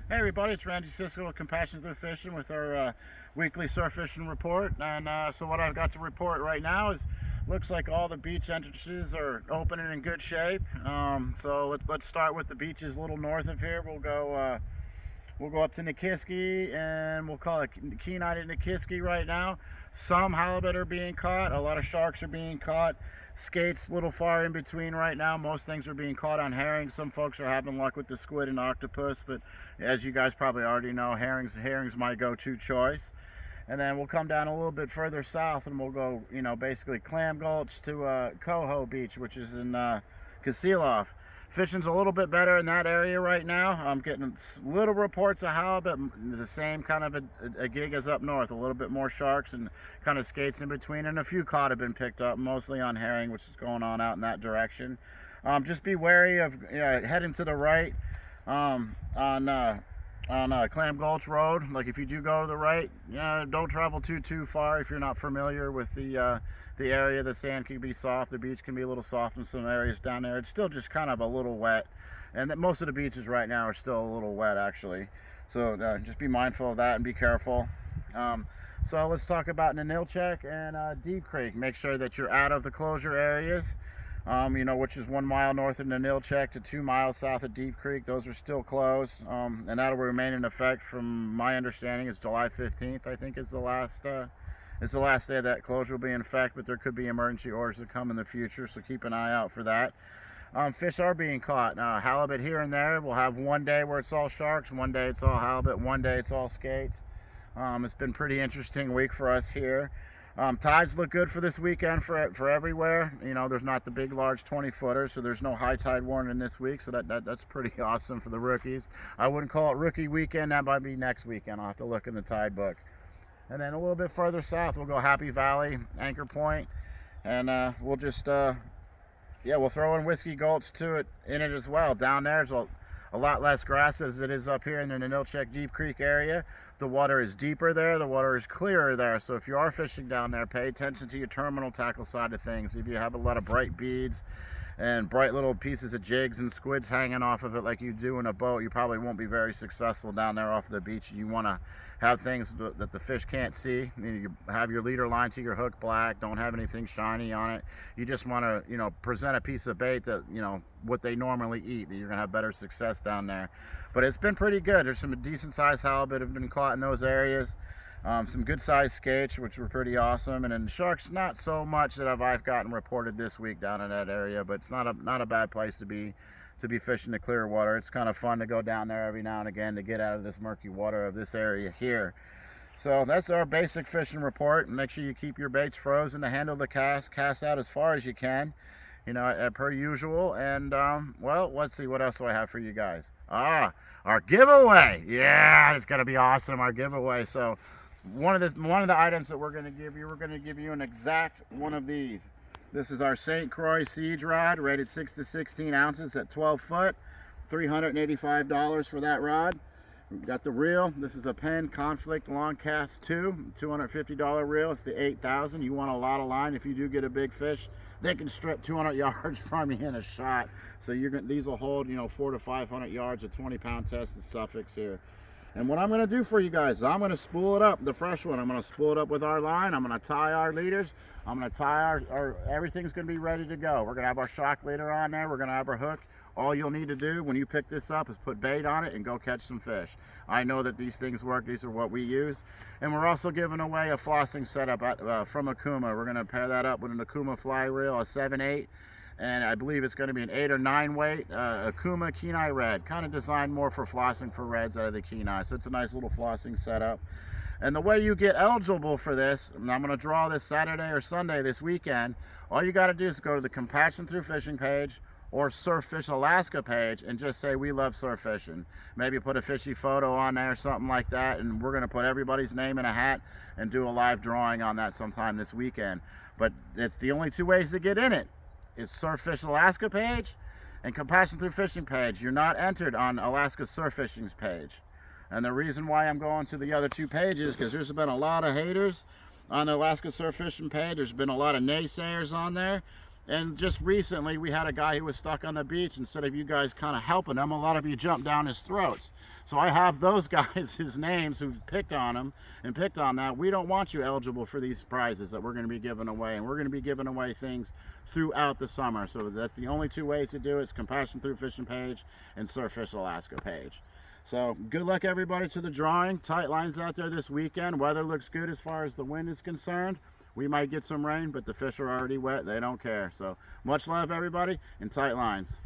Hey everybody, it's Randy Cisco with Compassion Through Fishing with our weekly surf fishing report. And so what I've got to report right now is looks like all the beach entrances are open and in good shape. So let's start with the beaches a little north of here. We'll go up to Nikiski, and we'll call it Kenai to Nikiski right now. Some halibut are being caught. A lot of sharks are being caught. Skates a little far in between right now. Most things are being caught on herring. Some folks are having luck with the squid and octopus, but as you guys probably already know, herring's my go-to choice. And then we'll come down a little bit further south, and we'll go, basically Clam Gulch to Coho Beach, which is in Kasilof. Fishing's a little bit better in that area right now. I'm getting little reports of halibut, the same kind of a gig as up north, a little bit more sharks and kind of skates in between, and a few cod have been picked up, mostly on herring, which is going on out in that direction. Just be wary of heading to the right on Clam Gulch Road. Like if you do go to the right, don't travel too far if you're not familiar with the area. The sand can be soft, the beach can be a little soft in some areas down there. It's still just kind of a little wet, and that most of the beaches right now are still a little wet actually. So just be mindful of that and be careful. So let's talk about Ninilchik and Deep Creek. Make sure that you're out of the closure areas. Which is 1 mile north of Ninilchik to 2 miles south of Deep Creek. Those are still closed, and that'll remain in effect from my understanding is July 15th, I think is the last day that closure will be in effect, but there could be emergency orders that come in the future, so keep an eye out for that. Fish are being caught. Halibut here and there. We'll have one day where it's all sharks, one day it's all halibut, one day it's all skates. It's been a pretty interesting week for us here. Tides look good for this weekend for everywhere. There's not the big, large 20-footers, so there's no high tide warning this week, so that's pretty awesome for the rookies. I wouldn't call it rookie weekend. That might be next weekend. I'll have to look in the tide book. And then a little bit further south, we'll go Happy Valley, Anchor Point, and we'll just, we'll throw in Whiskey Gulch in it as well. Down there's a lot less grass as it is up here in the Ninilchik Deep Creek area. The water is deeper there, the water is clearer there, so if you are fishing down there, pay attention to your terminal tackle side of things. If you have a lot of bright beads and bright little pieces of jigs and squids hanging off of it like you do in a boat, you probably won't be very successful down there off the beach. You want to have things that the fish can't see. You have your leader line to your hook black, don't have anything shiny on it. You just want to present a piece of bait that what they normally eat, that you're gonna have better success down there. But it's been pretty good. There's some decent sized halibut have been caught in those areas. Some good sized skates, which were pretty awesome, and then sharks not so much that I've gotten reported this week down in that area, but it's not a bad place to be fishing the clear water. It's kind of fun to go down there every now and again to get out of this murky water of this area here. So that's our basic fishing report. Make sure you keep your baits frozen to handle the cast out as far as you can, per usual. And well, let's see, what else do I have for you guys? Our giveaway. Yeah, it's gonna be awesome, our giveaway. So one of the items that we're going to give you an exact one of these. This is our St. Croix Siege Rod, rated 6 to 16 ounces at 12 foot, $385 for that rod. We've got the reel. This is a Penn Conflict Long Cast 2, $250 reel. It's the 8,000. You want a lot of line. If you do get a big fish, they can strip 200 yards from you in a shot. So these will hold 400 to 500 yards, a 20-pound test in Suffolk here. And what I'm going to do for you guys is I'm going to spool it up, the fresh one. I'm going to spool it up with our line. I'm going to tie our leaders. I'm going to tie everything's going to be ready to go. We're going to have our shock leader on there. We're going to have our hook. All you'll need to do when you pick this up is put bait on it and go catch some fish. I know that these things work. These are what we use. And we're also giving away a flossing setup from Okuma. We're going to pair that up with an Okuma fly reel, a 7/8. And I believe it's going to be an 8 or 9 weight Okuma Kenai Red, kind of designed more for flossing for reds out of the Kenai. So it's a nice little flossing setup. And the way you get eligible for this, and I'm going to draw this Saturday or Sunday this weekend, all you got to do is go to the Compassion Through Fishing page or Surf Fish Alaska page and just say we love surf fishing. Maybe put a fishy photo on there or something like that, and we're going to put everybody's name in a hat and do a live drawing on that sometime this weekend. But it's the only two ways to get in it. Is Surf Fish Alaska page and Compassion Through Fishing page. You're not entered on Alaska Surf Fishing's page. And the reason why I'm going to the other two pages, because there's been a lot of haters on the Alaska Surf Fishing page. There's been a lot of naysayers on there. And just recently, we had a guy who was stuck on the beach. Instead of you guys kind of helping him, a lot of you jumped down his throats. So I have those guys, his names, who've picked on him and picked on that. We don't want you eligible for these prizes that we're going to be giving away. And we're going to be giving away things throughout the summer. So that's the only two ways to do it. It's Compassion Through Fishing page and Surffish Alaska page. So good luck, everybody, to the drawing. Tight lines out there this weekend. Weather looks good as far as the wind is concerned. We might get some rain, but the fish are already wet. They don't care. So much love, everybody, and tight lines.